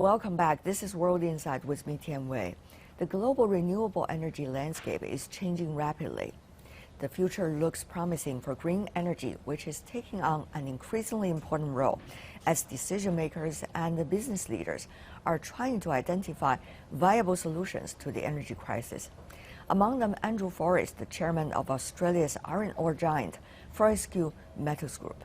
Welcome back. This is World Insight with me, Tian. The global renewable energy landscape is changing rapidly. The future looks promising for green energy, which is taking on an increasingly important role as decision makers and the business leaders are trying to identify viable solutions to the energy crisis. Among them, Andrew Forrest, the chairman of Australia's iron ore giant, Fortescue Metals Group.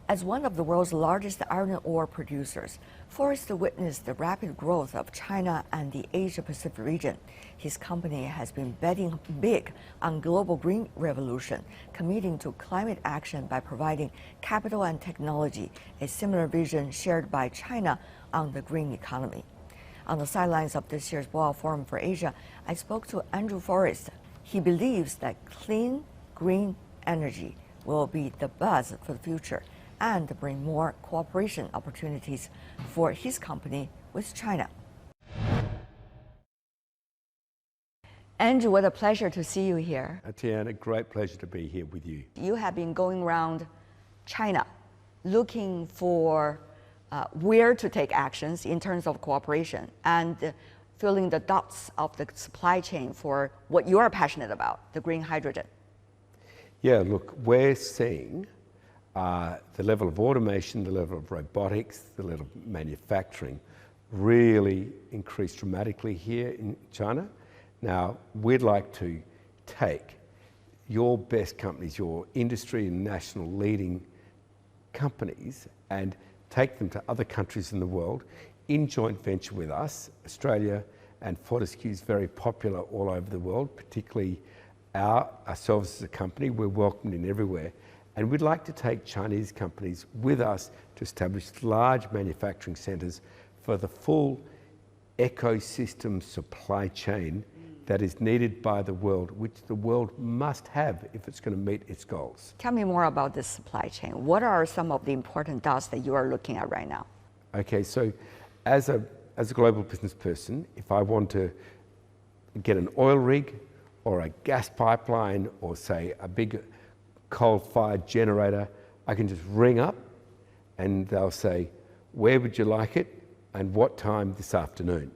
As one of the world's largest iron ore producers, Forrest witnessed the rapid growth of China and the Asia-Pacific region. His company has been betting big on global green revolution, committing to climate action by providing capital and technology, a similar vision shared by China on the green economy. On the sidelines of this year's World Forum for Asia, I spoke to Andrew Forrest. He believes that clean, green energy will be the buzz for the future and bring more cooperation opportunities for his company with China. Andrew, what a pleasure to see you here. Tian, a great pleasure to be here with you. You have been going around China looking for where to take actions in terms of cooperation and filling the dots of the supply chain for what you are passionate about, the green hydrogen. Yeah, look, we're seeing the level of automation, the level of robotics, the level of manufacturing really increased dramatically here in China. Now, we'd like to take your best companies, your industry and national leading companies, and take them to other countries in the world in joint venture with us. Australia and Fortescue is very popular all over the world, particularly ourselves as a company. We're welcomed in everywhere. And we'd like to take Chinese companies with us to establish large manufacturing centres for the full ecosystem supply chain that is needed by the world, which the world must have if it's going to meet its goals. Tell me more about this supply chain. What are some of the important dots that you are looking at right now? Okay, so as a global business person, if I want to get an oil rig or a gas pipeline or say a big coal-fired generator, I can just ring up and they'll say, where would you like it and what time this afternoon?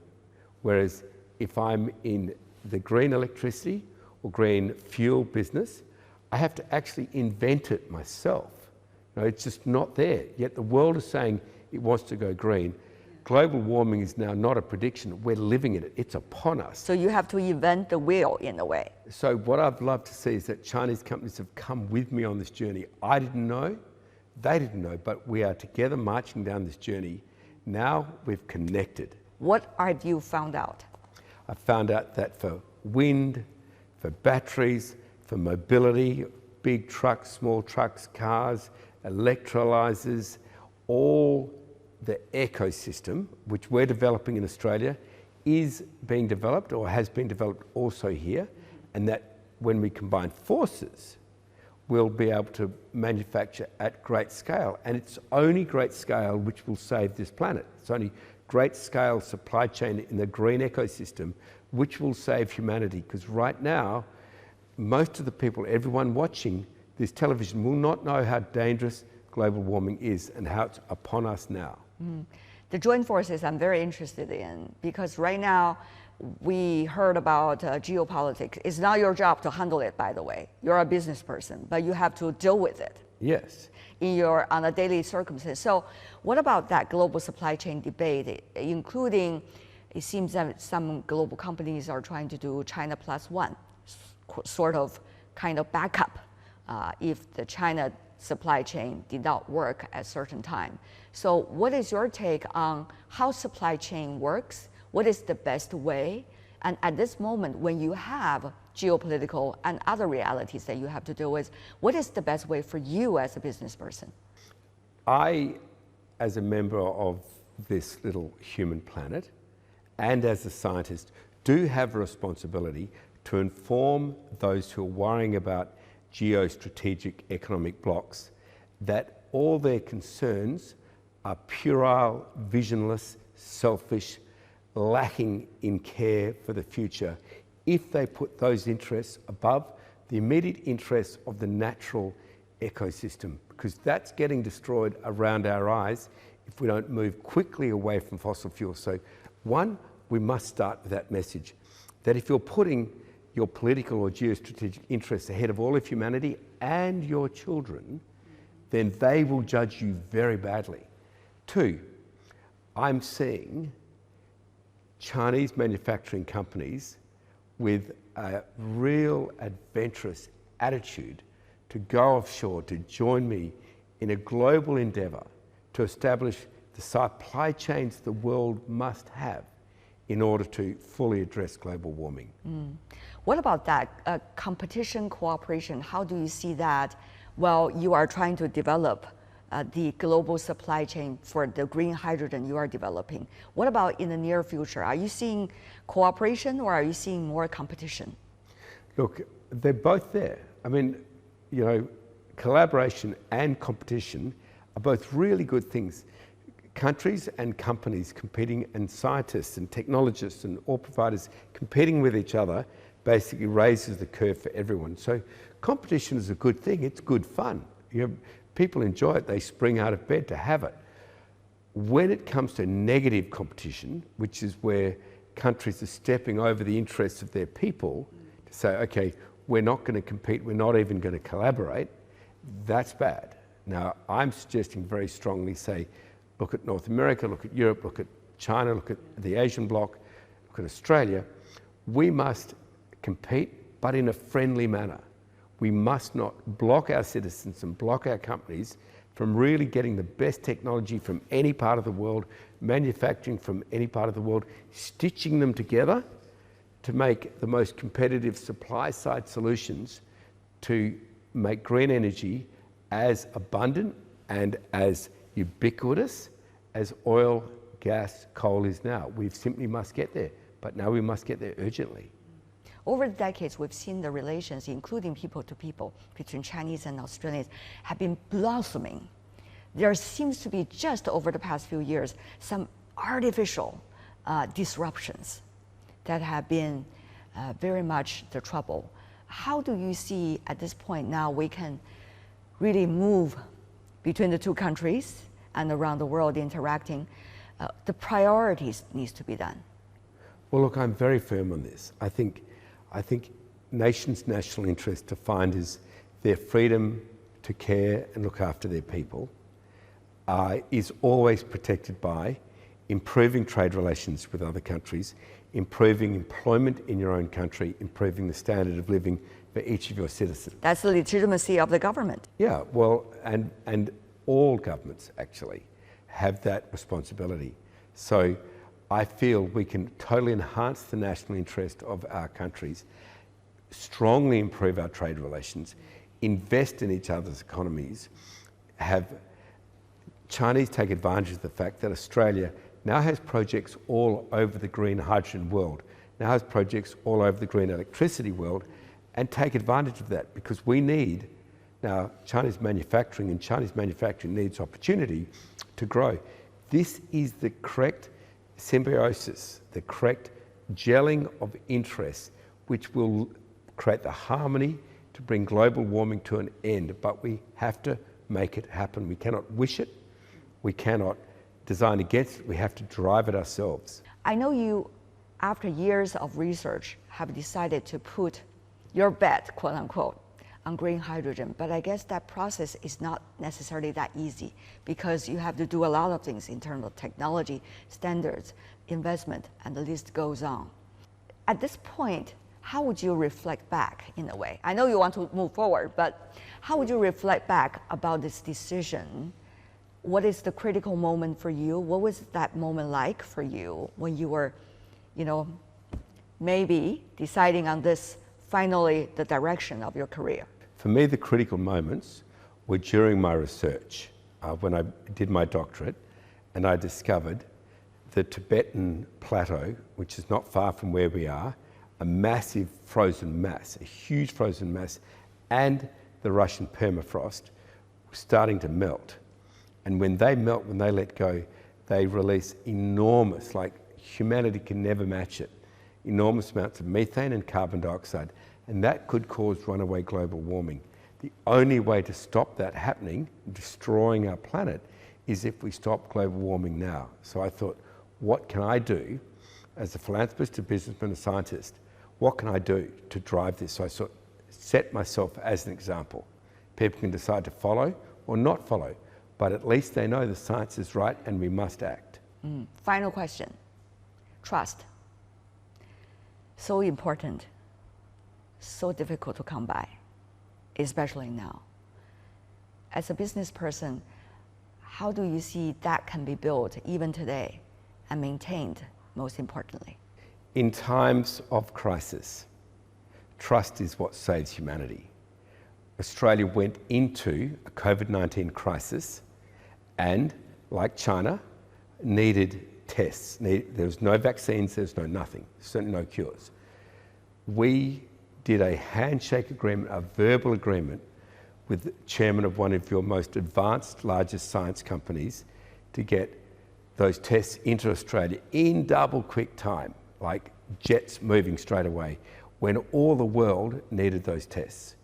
Whereas if I'm in the green electricity or green fuel business, I have to actually invent it myself. You know, it's just not there. Yet the world is saying it wants to go green. Global warming is now not a prediction, we're living in it, it's upon us. So you have to invent the wheel in a way. So what I'd love to see is that Chinese companies have come with me on this journey. I didn't know, they didn't know, but we are together marching down this journey. Now we've connected. What have you found out? I found out that for wind, for batteries, for mobility, big trucks, small trucks, cars, electrolyzers, all the ecosystem, which we're developing in Australia, is being developed or has been developed also here, and that when we combine forces, we'll be able to manufacture at great scale. And it's only great scale which will save this planet. It's only great scale supply chain in the green ecosystem which will save humanity, because right now, most of the people, everyone watching this television will not know how dangerous global warming is and how it's upon us now. The joint forces I'm very interested in, because right now we heard about geopolitics. It's not your job to handle it, by the way. You're a business person, but you have to deal with it. Yes. On a daily circumstance. So what about that global supply chain debate, including, it seems that some global companies are trying to do China plus one, sort of kind of backup if the China supply chain did not work at a certain time. So what is your take on how supply chain works? What is the best way? And at this moment, when you have geopolitical and other realities that you have to deal with, what is the best way for you as a business person? I, as a member of this little human planet, and as a scientist, do have a responsibility to inform those who are worrying about geostrategic economic blocks that all their concerns are puerile, visionless, selfish, lacking in care for the future if they put those interests above the immediate interests of the natural ecosystem, because that's getting destroyed around our eyes if we don't move quickly away from fossil fuels. So one, we must start with that message, that if you're putting your political or geostrategic interests ahead of all of humanity and your children, then they will judge you very badly. Two, I'm seeing Chinese manufacturing companies with a real adventurous attitude to go offshore, to join me in a global endeavour to establish the supply chains the world must have in order to fully address global warming. What about that? Competition, cooperation, how do you see that? Well, you are trying to develop the global supply chain for the green hydrogen you are developing. What about in the near future? Are you seeing cooperation or are you seeing more competition? Look, they're both there. I mean, you know, collaboration and competition are both really good things. Countries and companies competing, and scientists and technologists and all providers competing with each other basically raises the curve for everyone. So competition is a good thing. It's good fun. You know, people enjoy it. They spring out of bed to have it. When it comes to negative competition, which is where countries are stepping over the interests of their people to say, okay, we're not going to compete, we're not even going to collaborate, that's bad. Now, I'm suggesting very strongly, say, look at North America, look at Europe, look at China, look at the Asian bloc, look at Australia. We must compete, but in a friendly manner. We must not block our citizens and block our companies from really getting the best technology from any part of the world, manufacturing from any part of the world, stitching them together to make the most competitive supply side solutions to make green energy as abundant and as ubiquitous as oil, gas, coal is now. We simply must get there, but now we must get there urgently. Over the decades, we've seen the relations, including people to people, between Chinese and Australians, have been blossoming. There seems to be, just over the past few years, some artificial disruptions that have been very much the trouble. How do you see at this point now we can really move between the two countries and around the world interacting? The priorities needs to be done. Well, look, I'm very firm on this. I think nations' national interest defined as their freedom to care and look after their people is always protected by improving trade relations with other countries, improving employment in your own country, improving the standard of living for each of your citizens. That's the legitimacy of the government. Yeah, well, and all governments actually have that responsibility. So I feel we can totally enhance the national interest of our countries, strongly improve our trade relations, invest in each other's economies, have Chinese take advantage of the fact that Australia now has projects all over the green hydrogen world, now has projects all over the green electricity world, and take advantage of that, because we need now Chinese manufacturing, and Chinese manufacturing needs opportunity to grow. This is the correct symbiosis, the correct gelling of interests, which will create the harmony to bring global warming to an end. But we have to make it happen. We cannot wish it. We cannot design against it. We have to drive it ourselves. I know you, after years of research, have decided to put your bet, quote unquote, on green hydrogen, but I guess that process is not necessarily that easy, because you have to do a lot of things in terms of technology, standards, investment, and the list goes on. At this point, how would you reflect back in a way? I know you want to move forward, but how would you reflect back about this decision? What is the critical moment for you? What was that moment like for you when you were, maybe deciding on this, finally, the direction of your career? For me, the critical moments were during my research, when I did my doctorate, and I discovered the Tibetan plateau, which is not far from where we are, a massive frozen mass, a huge frozen mass, and the Russian permafrost were starting to melt. And when they melt, when they let go, they release enormous, like humanity can never match it, enormous amounts of methane and carbon dioxide. And that could cause runaway global warming. The only way to stop that happening, destroying our planet, is if we stop global warming now. So I thought, what can I do as a philanthropist, a businessman, a scientist? What can I do to drive this? So I set myself as an example. People can decide to follow or not follow, but at least they know the science is right and we must act. Final question. Trust. So important, so difficult to come by, especially now. As a business person, how do you see that can be built even today and maintained, most importantly? In times of crisis, trust is what saves humanity. Australia went into a COVID-19 crisis and, like China, needed tests. There was no vaccines, there was no nothing, certainly no cures. We did a handshake agreement, a verbal agreement, with the chairman of one of your most advanced, largest science companies to get those tests into Australia in double quick time, like jets moving straight away, when all the world needed those tests.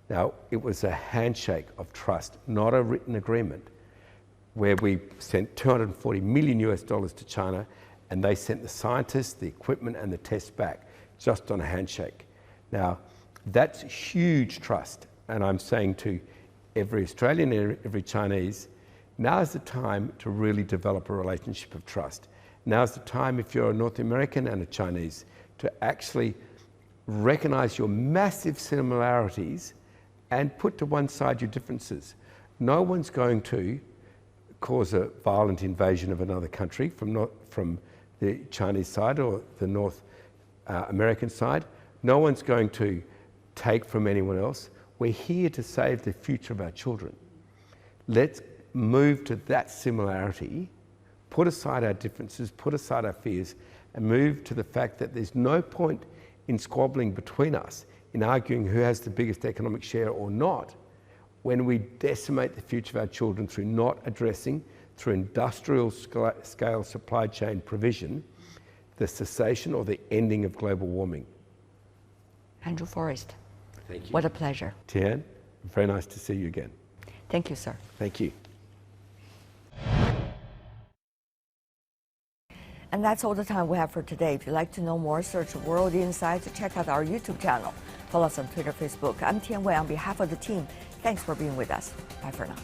Now, it was a handshake of trust, not a written agreement, where we sent $240 million to China, and they sent the scientists, the equipment, and the tests back, just on a handshake. Now, that's huge trust, and I'm saying to every Australian and every Chinese, now's the time to really develop a relationship of trust. Now's the time, if you're a North American and a Chinese, to actually recognize your massive similarities and put to one side your differences. No one's going to cause a violent invasion of another country from the Chinese side or the North American side. No one's going to take from anyone else. We're here to save the future of our children. Let's move to that similarity, put aside our differences, put aside our fears, and move to the fact that there's no point in squabbling between us, in arguing who has the biggest economic share or not, when we decimate the future of our children through not addressing, through industrial scale supply chain provision, the cessation or the ending of global warming. Andrew Forrest. Thank you. What a pleasure. Tian, very nice to see you again. Thank you, sir. Thank you. And that's all the time we have for today. If you'd like to know more, search World Insights. Check out our YouTube channel. Follow us on Twitter, Facebook. I'm Tian Wei on behalf of the team. Thanks for being with us. Bye for now.